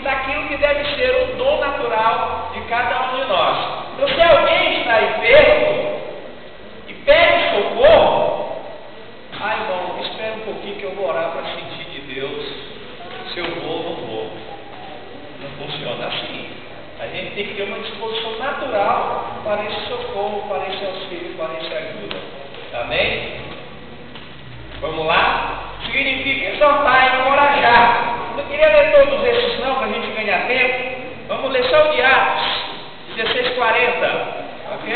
daquilo que deve ser o dom natural de cada um de nós. Então, se alguém está enfermo e pede socorro, irmão, espera um pouquinho que eu vou orar para sentir de Deus se eu vou ou não vou. Não funciona assim. A gente tem que ter uma disposição natural para esse socorro, para esse auxílio, para essa ajuda. Amém? Vamos lá? Significa exortar e encorajar. Não queria ler todos esses não, para a gente ganhar tempo. Vamos ler só o de Atos 16:40. Ok?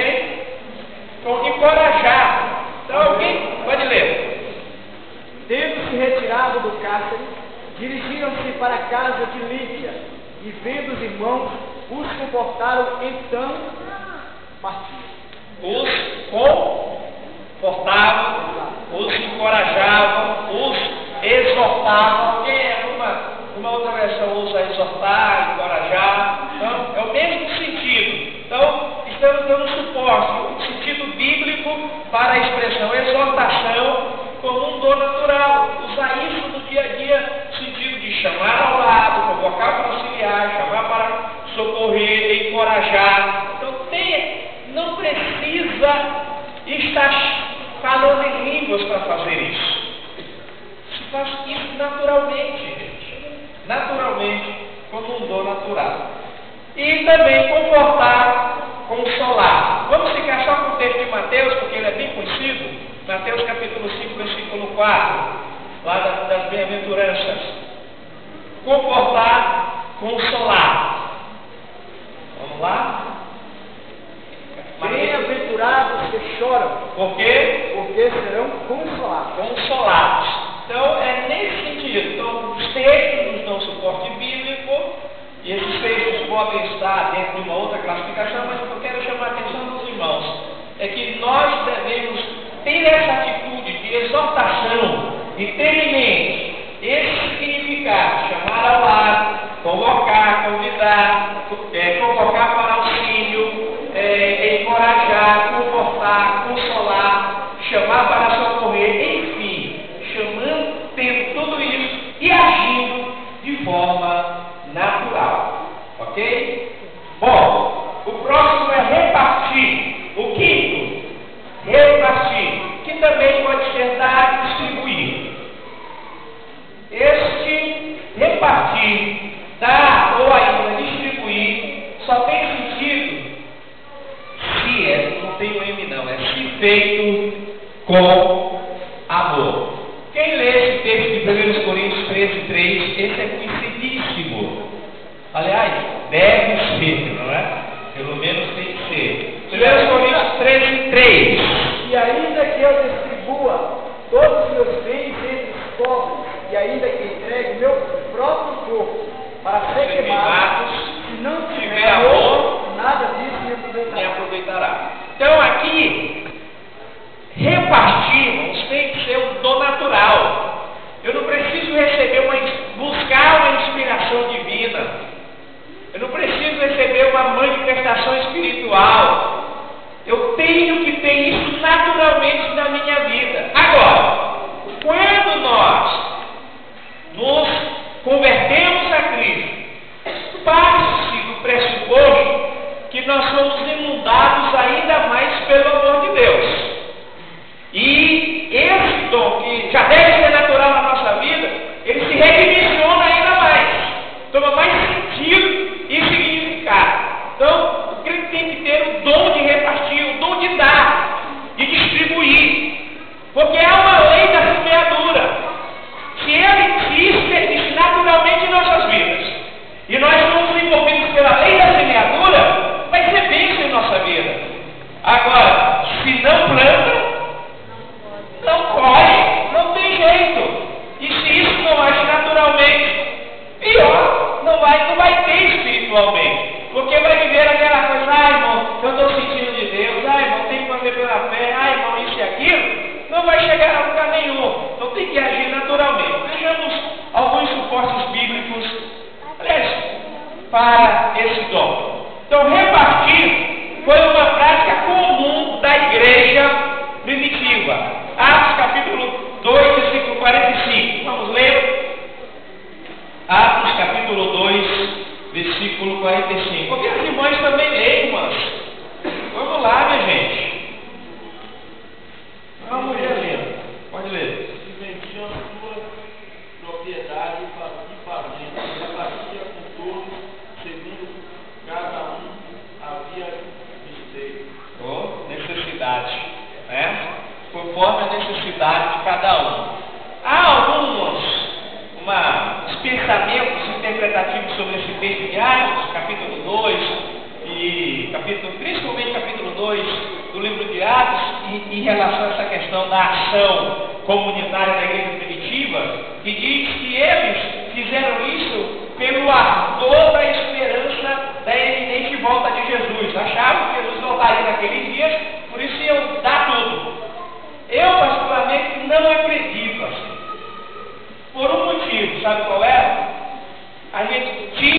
Então, encorajar. Então, alguém pode ler. Tendo se retirado do cárcere, dirigiram-se para a casa de Lídia, e vendo os irmãos, os comportaram, então partiram. Os confortavam, os encorajavam, os exortavam. Alguém uma outra versão usa exortar, encorajar. Então, é o mesmo sentido. Então, estamos dando suporte, um sentido bíblico para a expressão exortação como um dom natural. Usar isso no dia a dia, no sentido de chamar ao lado, convocar para auxiliar, chamar para socorrer, encorajar. Então, não precisa estar falando em línguas para fazer isso. Se faz isso naturalmente, gente. Naturalmente, como um dom natural. E também confortar, consolar. Vamos ficar só com o texto de Mateus, porque ele é bem conhecido. Mateus capítulo 5, versículo 4, lá das bem-aventuranças. Confortar, consolar. Vamos lá? Bem-aventurados que choram. Por quê? Porque serão consolados. Consolados. Então, é nesse sentido. Então, os textos nos dão suporte bíblico, e esses textos podem estar dentro de uma outra classificação, mas o que eu quero chamar a atenção dos irmãos é que nós devemos ter essa atitude de exortação e ter em mente esse significado: chamar ao lado, convocar, convidar, convocar para auxílio, encorajar, confortar, consolar, chamar para socorrer, enfim, tendo tudo isso e agindo de forma natural. Ok? Bom, o próximo é repartir. O quinto, repartir, que também pode ser dar e distribuir. Este repartir, dar ou ainda distribuir, só tem sentido se não tem o M não, é se feito com amor. Quem lê esse texto de 1 Coríntios 13:3, esse é conhecidíssimo. Aliás, deve ser, não é? Pelo menos tem que ser. 1 Coríntios 13:3. E ainda que eu distribua todos os meus bens entre os pobres, e ainda que entregue meu próprio corpo para ser queimado, se não tiver amor, nada disso me aproveitará. Então aqui, repartir, irmãos, tem que ser um dom natural. Eu não preciso buscar uma inspiração divina. Eu não preciso receber uma manifestação espiritual. Eu tenho que ter isso naturalmente na minha vida. Agora, quando nós nos convertemos a Cristo, parte do pressuposto que nós somos inundados ainda mais pelo amor de Deus. E esse dom, que já deve ser natural na nossa vida, ele se redimensiona ainda mais, toma mais sentido e significado. Então, o crente tem que ter o dom de repartir, o dom de dar, de distribuir, porque é uma lei da semeadura. Se ele existe naturalmente em nossas vidas, e nós somos envolvidos pela lei da semeadura, vai ser bênção em nossa vida. Agora, se não planta, não colhe, não tem jeito. E se isso não age naturalmente, pior, não vai ter espiritualmente. Porque vai viver aquela coisa: irmão, eu estou sentindo de Deus, irmão, tem que fazer pela fé, irmão, isso e aquilo. Não vai chegar a lugar nenhum. Então tem que agir naturalmente. Vejamos alguns suportes bíblicos para esse dom. Então, repartir foi uma prática comum da igreja primitiva. Atos capítulo 2, versículo 45. Vamos ler? Atos capítulo 2, versículo 45. Porque as irmãs também leem, irmãs. Vamos lá, minha gente. Vamos ler. Pode ler. Se vendiam sua propriedade e fazenda, e repartia com todos, segundo cada um havia direito. Necessidade, né? Conforme a necessidade de cada um. Há alguns pensamentos interpretativos sobre esse texto de Atos, capítulo 2, e principalmente capítulo 2 do livro de Atos, em relação a essa questão da ação comunitária da igreja primitiva, que diz que eles fizeram isso